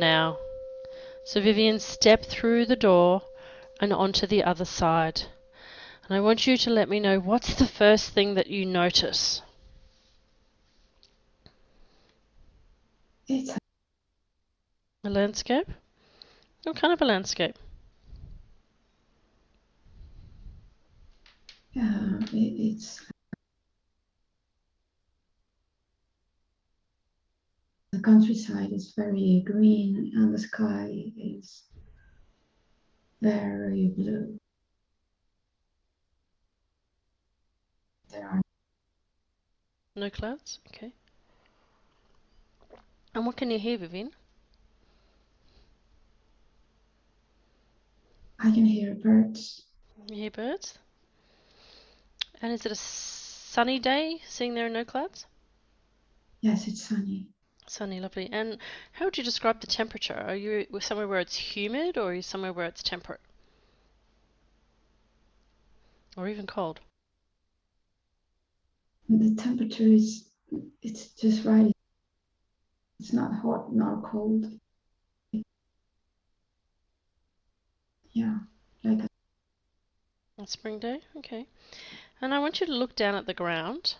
now. So Vivian, step through the door and onto the other side. And I want you to let me know what's the first thing that you notice. It's A landscape? What kind of a landscape? it's the countryside is very green and the sky is very blue. There are No clouds? Okay. And what can you hear, Vivian? I can hear birds. You hear birds? And is it a sunny day, seeing there are no clouds? Yes, it's sunny. Sunny, lovely. And how would you describe the temperature? Are you somewhere where it's humid, or are you somewhere where it's temperate? Or even cold? The temperature is it's just right. It's not hot nor cold. Yeah, like A spring day? Okay. And I want you to look down at the ground.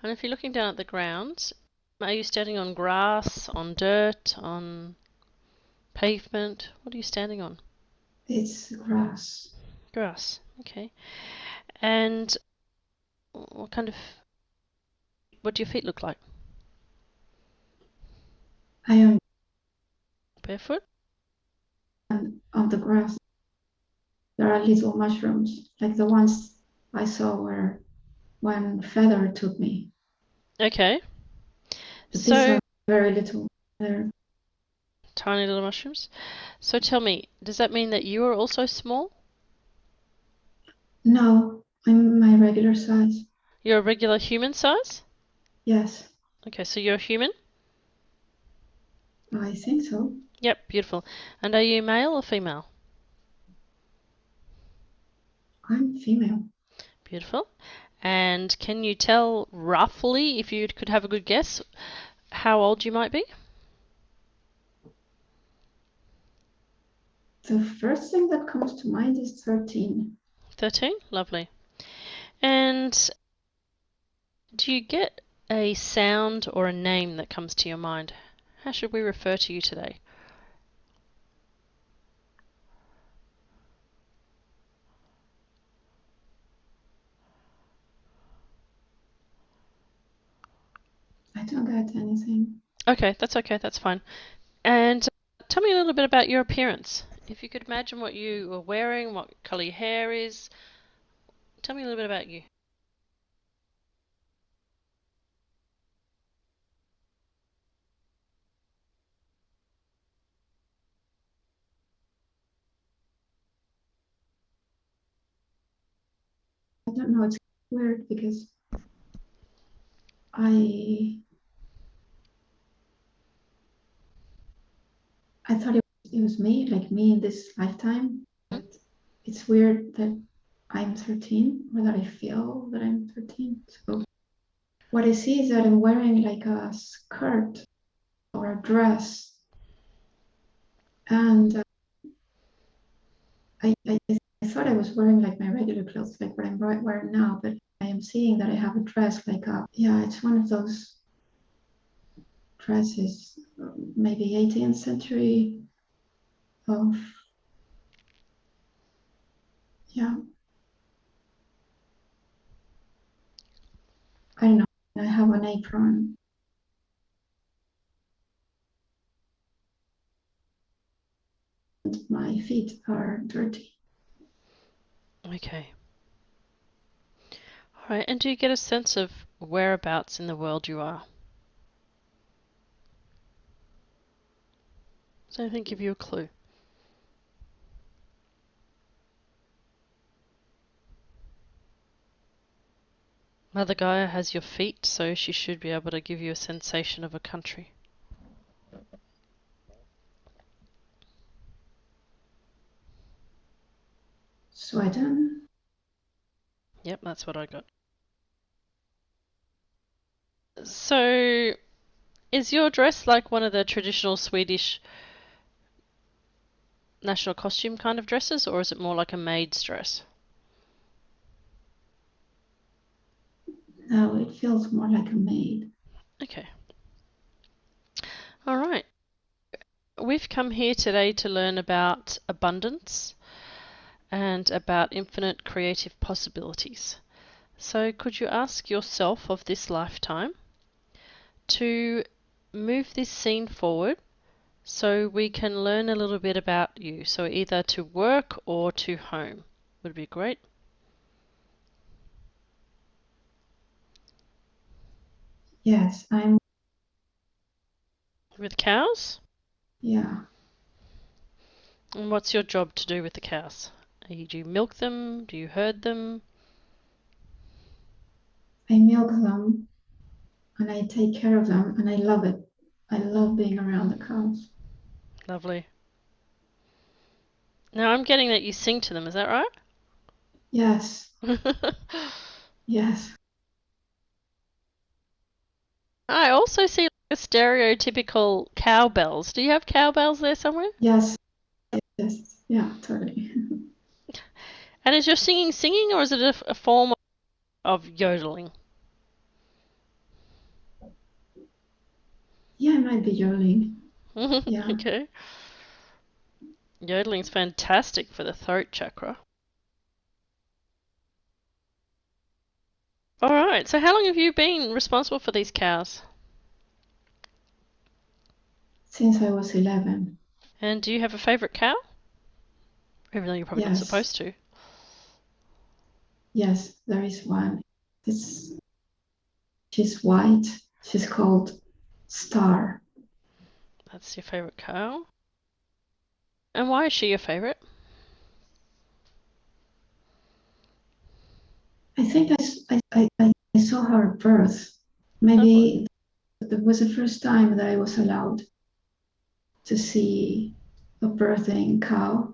And if you're looking down at the ground, are you standing on grass, on dirt, on pavement? What are you standing on? it's grass. Grass. Okay. And what kind of, what do your feet look like? I am Barefoot? on the grass. There are little mushrooms, like the ones I saw where when Feather took me. Okay. But these So, are very little. They're, tiny little mushrooms. So tell me, does that mean that you are also small? no, I'm my regular size. You're a regular human size? Yes, Okay, so you're a human? I think so. Yep, beautiful. And are you male or female? I'm female. Beautiful. And can you tell roughly, if you could have a good guess, how old you might be? The first thing that comes to mind is 13. 13? Lovely. And do you get a sound or a name that comes to your mind? How should we refer to you today? I don't get anything. Okay, that's fine. And tell me a little bit about your appearance. If you could imagine what you are wearing, what colour your hair is, tell me a little bit about you. I don't know. It's weird because I I thought it was me, like me in this lifetime. Hmm? But it's weird that I'm 13 or that I feel that I'm 13. So what I see is that I'm wearing like a skirt or a dress, and I thought I was wearing like my regular clothes, like what I'm wearing now, but I am seeing that I have a dress like a, yeah, it's one of those dresses, maybe 18th century of, yeah, I don't know. I have an apron. And my feet are dirty. Okay. All right. And do you get a sense of whereabouts in the world you are? Does anything give you a clue? Mother Gaia has your feet, so she should be able to give you a sensation of a country. Sweden. Yep, that's what I got. So, is your dress like one of the traditional Swedish national costume kind of dresses, or is it more like a maid's dress? No, it feels more like a maid. Okay. All right. We've come here today to learn about abundance and about infinite creative possibilities. So, could you ask yourself of this lifetime to move this scene forward so we can learn a little bit about you? So, either to work or to home would be great. Yes, I'm, With cows? yeah. And what's your job to do with the cows? Do you milk them? Do you herd them? I milk them and I take care of them and I love it. I love being around the cows. Lovely. Now I'm getting that you sing to them, is that right? Yes, yes, I also see like a stereotypical cowbells. Do you have cowbells there somewhere? yes, yes, yeah, totally. And is your singing or is it a form of yodeling? Yeah, I might be yodeling. Yeah. Okay. Yodeling's fantastic for the throat chakra. All right. So how long have you been responsible for these cows? Since I was 11. And do you have a favorite cow? Even though you're probably not Yes, supposed to. yes, there is one. It's, she's white. She's called Star. That's your favorite cow. And why is she your favorite? I think I saw her at birth. Lovely. Maybe that was the first time that I was allowed to see a birthing cow.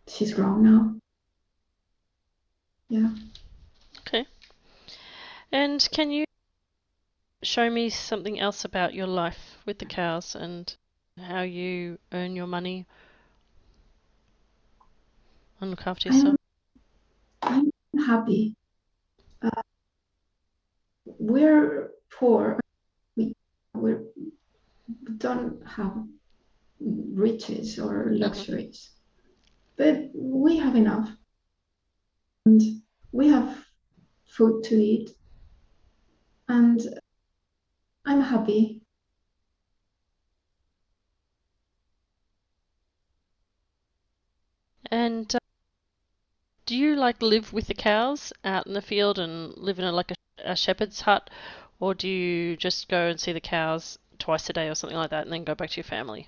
She's grown now. Yeah. Okay. And can you show me something else about your life with the cows and how you earn your money and look after I'm yourself? I'm happy. Uh, we're poor. We we don't have riches or Hmm. luxuries, but we have enough. And we have food to eat, and I'm happy. And do you like live with the cows out in the field and live in a shepherd's hut, or do you just go and see the cows twice a day or something like that and then go back to your family?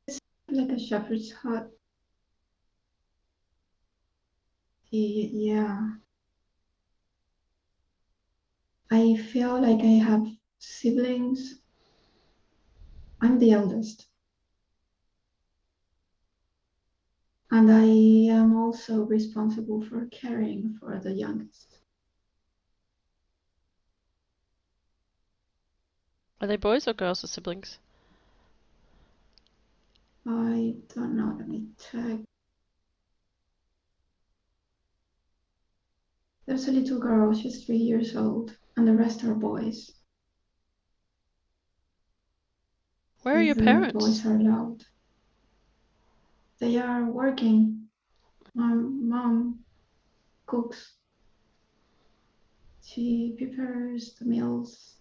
It's like a shepherd's hut. Yeah, I feel like I have siblings. I'm the eldest, and I am also responsible for caring for the youngest. Are they boys or girls or siblings? I don't know. Let me check. There's a little girl. She's 3 years old, and the rest are boys. Where are If your the parents? boys are allowed, they are working. My mom cooks. She prepares the meals,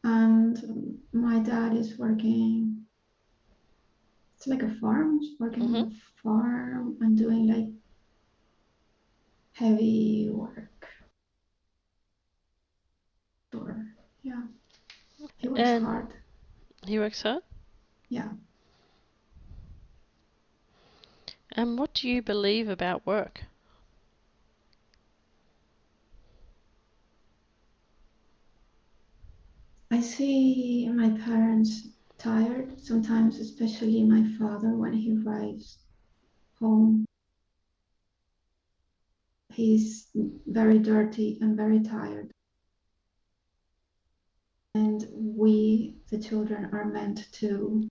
and my dad is working. It's like a farm. He's working on Hmm. the farm and doing like heavy work. Or yeah, he works And hard. he works hard? Yeah, And what do you believe about work? I see my parents tired sometimes, especially my father when he arrives home. He's very dirty and very tired. And we, the children, are meant to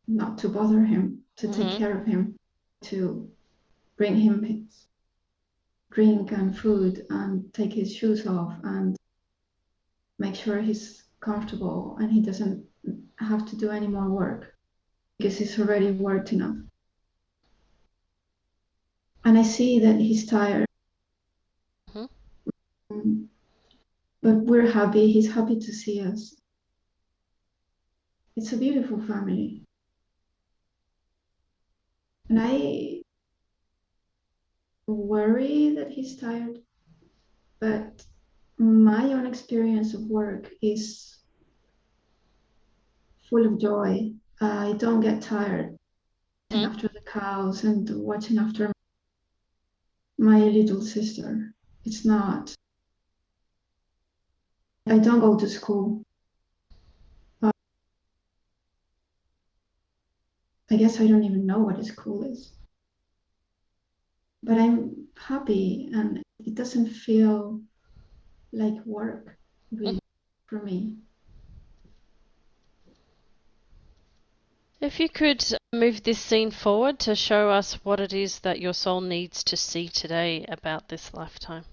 not to bother him, to take Mhm. care of him, to bring him his drink and food and take his shoes off and make sure he's comfortable and he doesn't have to do any more work because he's already worked enough. And I see that he's tired, Mhm. but we're happy. He's happy to see us. It's a beautiful family. And I worry that he's tired, but my own experience of work is full of joy. I don't get tired looking Mhm. after the cows and watching after my little sister. It's not, I don't go to school. I guess I don't even know what a school is, but I'm happy and it doesn't feel like work Mhm. really for me. If you could move this scene forward to show us what it is that your soul needs to see today about this lifetime.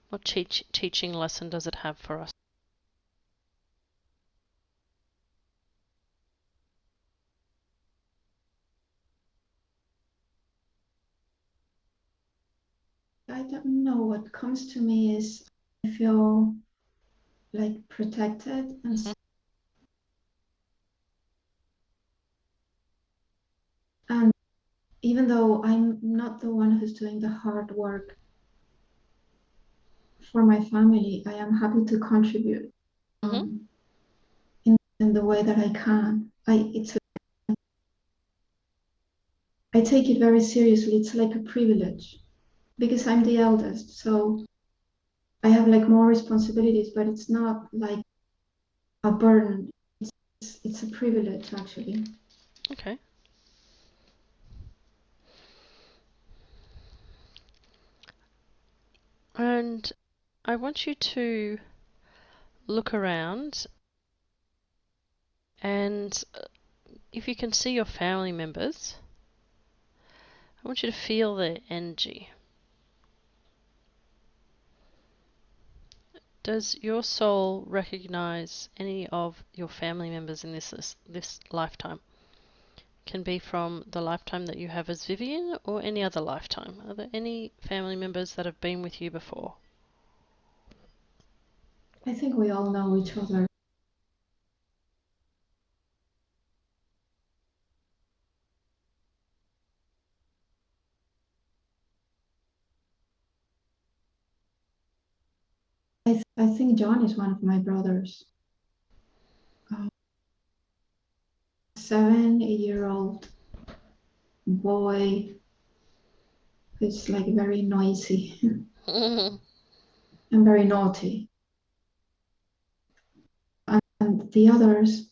What teaching lesson does it have for us? I don't know. What comes to me is I feel like protected and Mhm. and even though I'm not the one who's doing the hard work for my family, I am happy to contribute Mhm. in the way that I can. I take it very seriously. It's like a privilege because I'm the eldest, so I have like more responsibilities, but it's not like a burden. It's a privilege actually. Okay. And I want you to look around and if you can see your family members, I want you to feel their energy. Does your soul recognize any of your family members in this lifetime? Can be from the lifetime that you have as Vivian or any other lifetime. Are there any family members that have been with you before? I think we all know each other. I think John is one of my brothers. A 7 year old boy who's like very noisy Mhm. and very naughty. And the others,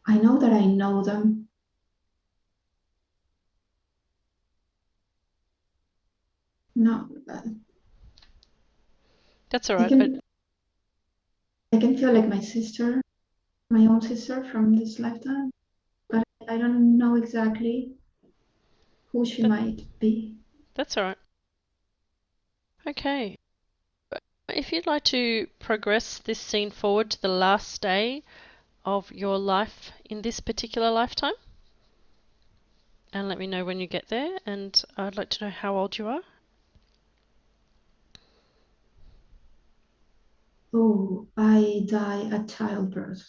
I know that I know them. No, That's all I right. can I can feel like my sister, my own sister from this lifetime, but I don't know exactly who she That, might be. that's all right. Okay. If you'd like to progress this scene forward to the last day of your life in this particular lifetime, and let me know when you get there, and I'd like to know how old you are. Oh, I die at childbirth.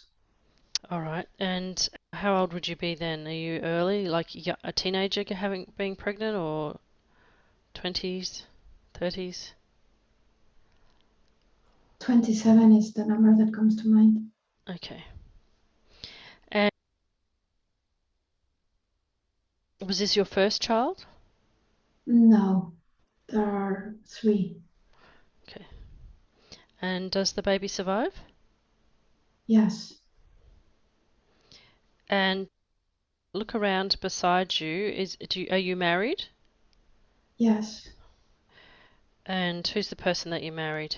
All right. And how old would you be then? Are you early, like a teenager having being pregnant, or 20s, 30s? 27 is the number that comes to mind. Okay. And was this your first child? No, there are three. Okay. And does the baby survive? Yes. And look around beside you, are you married? Yes. And who's the person that you married?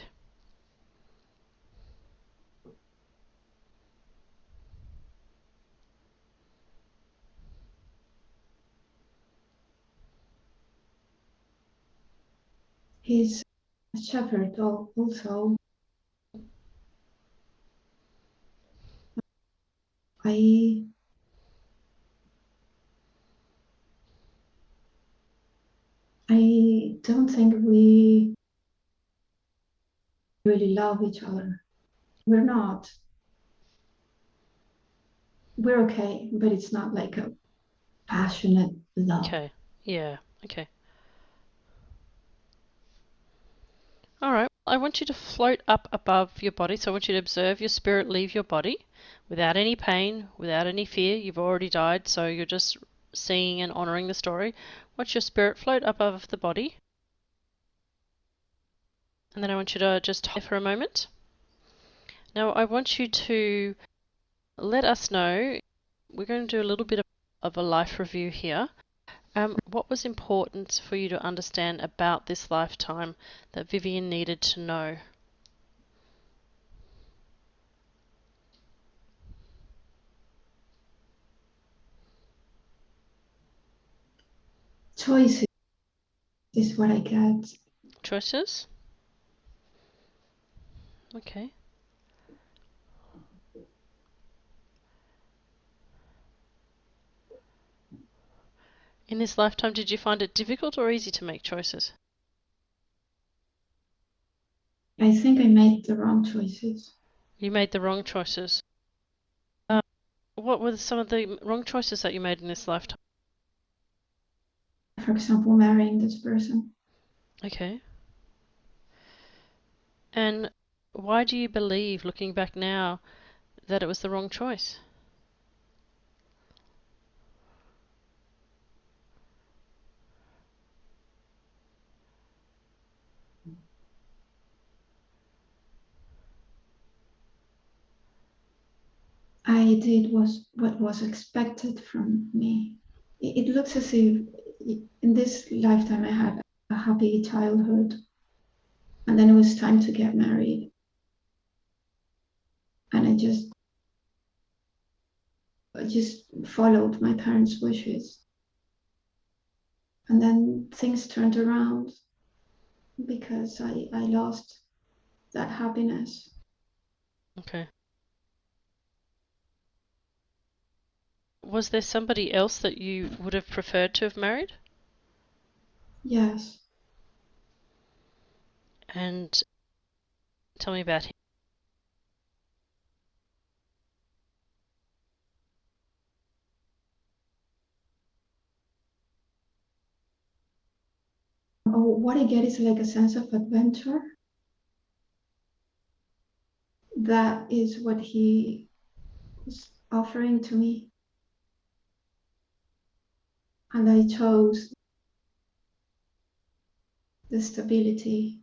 He's a shepherd also. I I don't think we really love each other. We're not. We're okay, but it's not like a passionate love. Okay. Yeah. Okay. All right. I want you to float up above your body. So I want you to observe your spirit leave your body without any pain, without any fear. You've already died, so you're just seeing and honoring the story. Watch your spirit float up above the body. And then I want you to just hold for a moment. Now I want you to let us know. We're going to do a little bit of a life review here. What was important for you to understand about this lifetime that Vivian needed to know? Choices is what I get. Choices? Okay. In this lifetime, did you find it difficult or easy to make choices? I think I made the wrong choices. You made the wrong choices. What were some of the wrong choices that you made in this lifetime? For example, marrying this person. Okay. And why do you believe, looking back now, that it was the wrong choice? I did what was expected from me. It looks as if in this lifetime I had a happy childhood, and then it was time to get married, and I just followed my parents' wishes, and then things turned around because I lost that happiness. Okay. Was there somebody else that you would have preferred to have married? Yes. And tell me about him. Oh, what I get is like a sense of adventure. That is what he was offering to me. And I chose the stability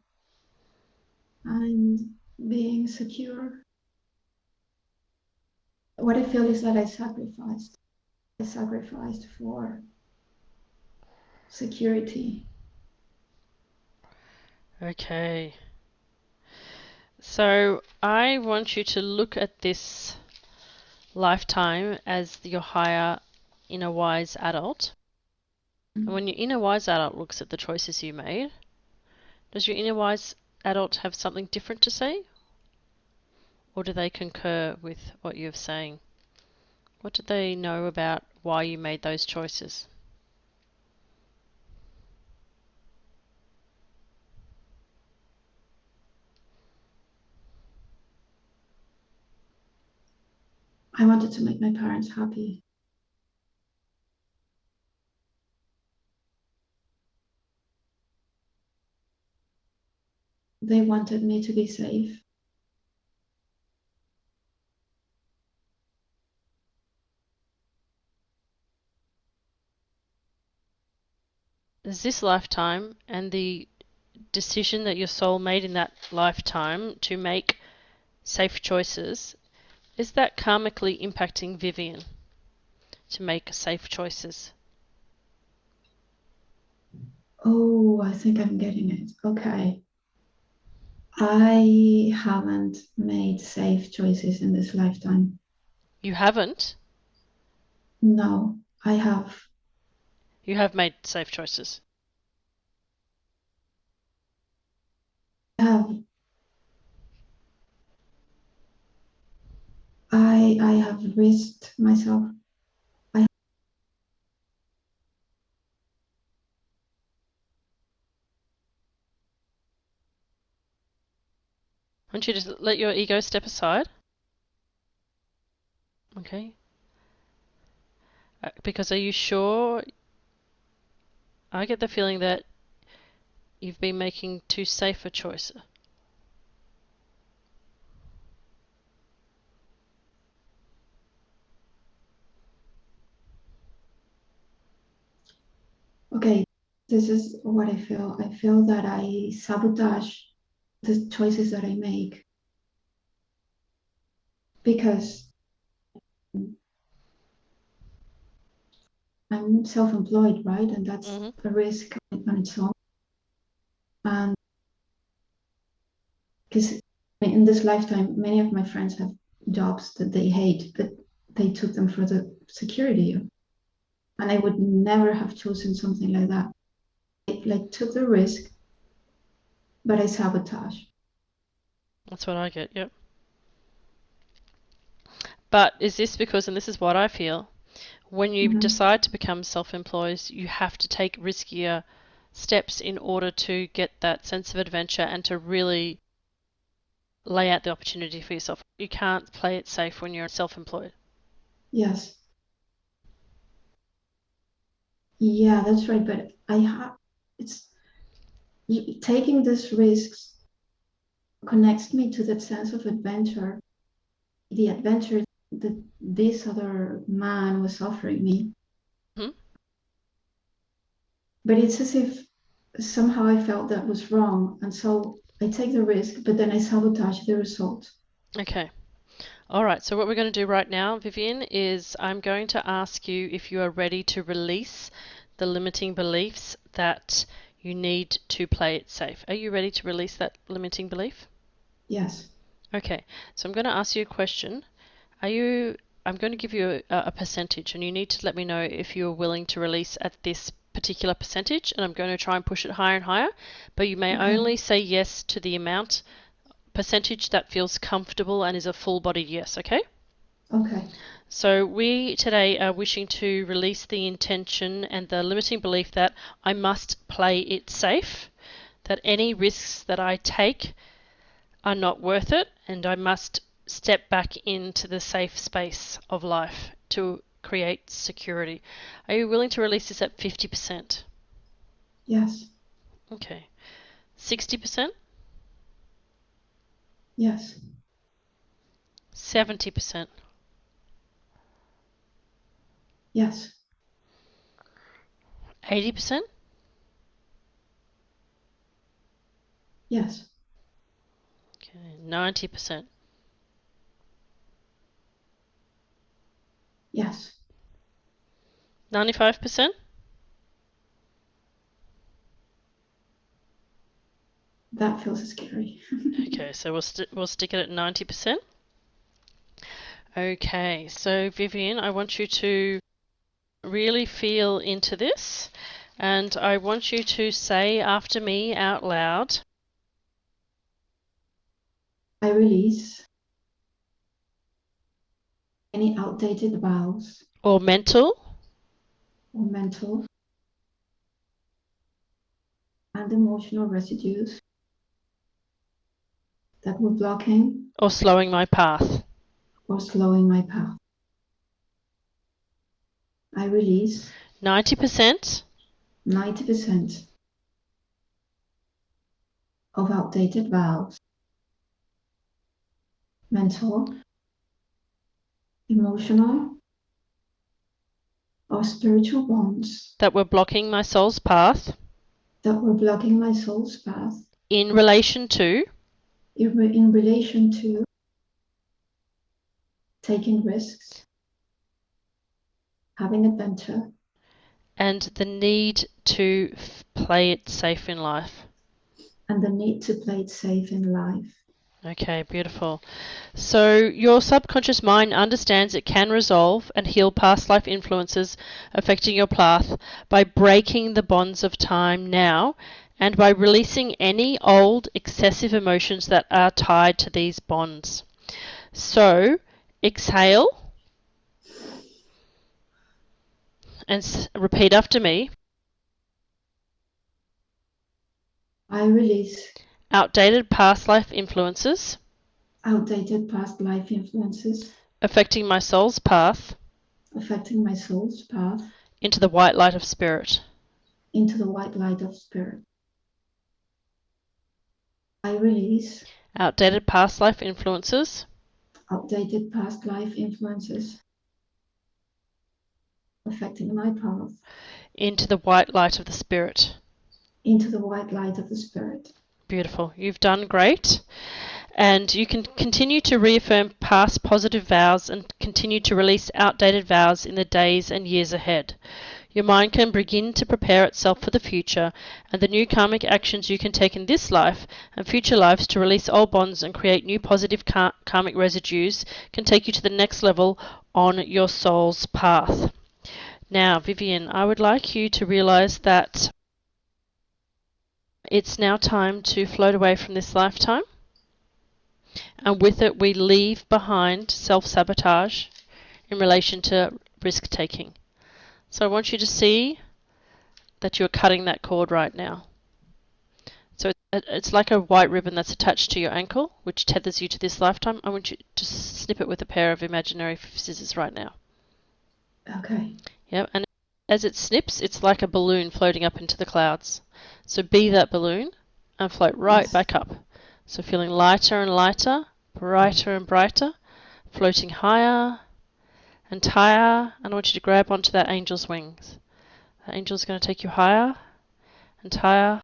and being secure. What I feel is that I sacrificed. I sacrificed for security. Okay. So I want you to look at this lifetime as your higher inner wise adult. And when your inner wise adult looks at the choices you made, does your inner wise adult have something different to say? Or do they concur with what you're saying? What do they know about why you made those choices? I wanted to make my parents happy. They wanted me to be safe. Is this lifetime and the decision that your soul made in that lifetime to make safe choices, is that karmically impacting Vivian? to make safe choices? Oh, I think I'm getting it. Okay. I haven't made safe choices in this lifetime. You haven't? No, I have. You have made safe choices. Have I have risked myself. I Why don't you just let your ego step aside? Okay. Because are you sure? I get the feeling that you've been making too safe a choice. okay, this is what I feel. I feel that I sabotage the choices that I make because I'm self-employed, right? And that's Mm-hmm. a risk on its own. And because in this lifetime, many of my friends have jobs that they hate, but they took them for the security. And I would never have chosen something like that. I like took the risk, but I sabotage. That's what I get, yep. But is this because, and this is what I feel, when you Mhm. decide to become self employed, you have to take riskier steps in order to get that sense of adventure and to really lay out the opportunity for yourself. You can't play it safe when you're self employed. Yes. Yeah, that's right. But I have it's taking these risks connects me to that sense of adventure, the adventure that this other man was offering me. Hmm? But it's as if somehow I felt that was wrong. And so I take the risk, but then I sabotage the result. Okay. All right. So, what we're going to do right now, Vivian, is I'm going to ask you if you are ready to release the limiting beliefs that you need to play it safe. Are you ready to release that limiting belief? Yes. Okay. So, I'm going to ask you a question. Are you I'm going to give you a percentage, and you need to let me know if you're willing to release at this particular percentage, and I'm going to try and push it higher and higher, but you may Okay. only say yes to the amount percentage that feels comfortable and is a full-bodied yes, okay? Okay. So we today are wishing to release the intention and the limiting belief that I must play it safe, that any risks that I take are not worth it, and I must step back into the safe space of life to create security. Are you willing to release this at 50%? Yes. Okay. 60%? Yes. 70%? Yes. 80%? Yes. Okay. 90%? Yes. 95%? That feels scary. Okay, so we'll stick it at 90%. Okay, so Vivian, I want you to really feel into this, and I want you to say after me out loud, I release any outdated vows or mental or mental and emotional residues that were blocking or slowing my path. or slowing my path. I release 90% 90% of outdated vows, mental, emotional, or spiritual bonds that were blocking my soul's path that were blocking my soul's path in relation to in relation to taking risks, having adventure, and the need to play it safe in life. and the need to play it safe in life. Okay, beautiful. So your subconscious mind understands it can resolve and heal past life influences affecting your path by breaking the bonds of time now and by releasing any old excessive emotions that are tied to these bonds. So exhale and repeat after me. I release Outdated past life influences outdated past life influences affecting my soul's path affecting my soul's path into the white light of spirit. into the white light of spirit. I release Outdated past life influences outdated past life influences affecting my path into the white light of the spirit. into the white light of the spirit. Beautiful. You've done great. And you can continue to reaffirm past positive vows and continue to release outdated vows in the days and years ahead. Your mind can begin to prepare itself for the future and the new karmic actions you can take in this life and future lives to release old bonds and create new positive karmic residues can take you to the next level on your soul's path. Now, Vivian, I would like you to realize that it's now time to float away from this lifetime. And with it, we leave behind self-sabotage in relation to risk-taking. So I want you to see that you're cutting that cord right now. So it's like a white ribbon that's attached to your ankle, which tethers you to this lifetime. I want you to snip it with a pair of imaginary scissors right now. Okay. Yep, and as it snips, it's like a balloon floating up into the clouds. So be that balloon and float right back up. So feeling lighter and lighter, brighter and brighter, floating higher and higher. And I want you to grab onto that angel's wings. That angel's going to take you higher and higher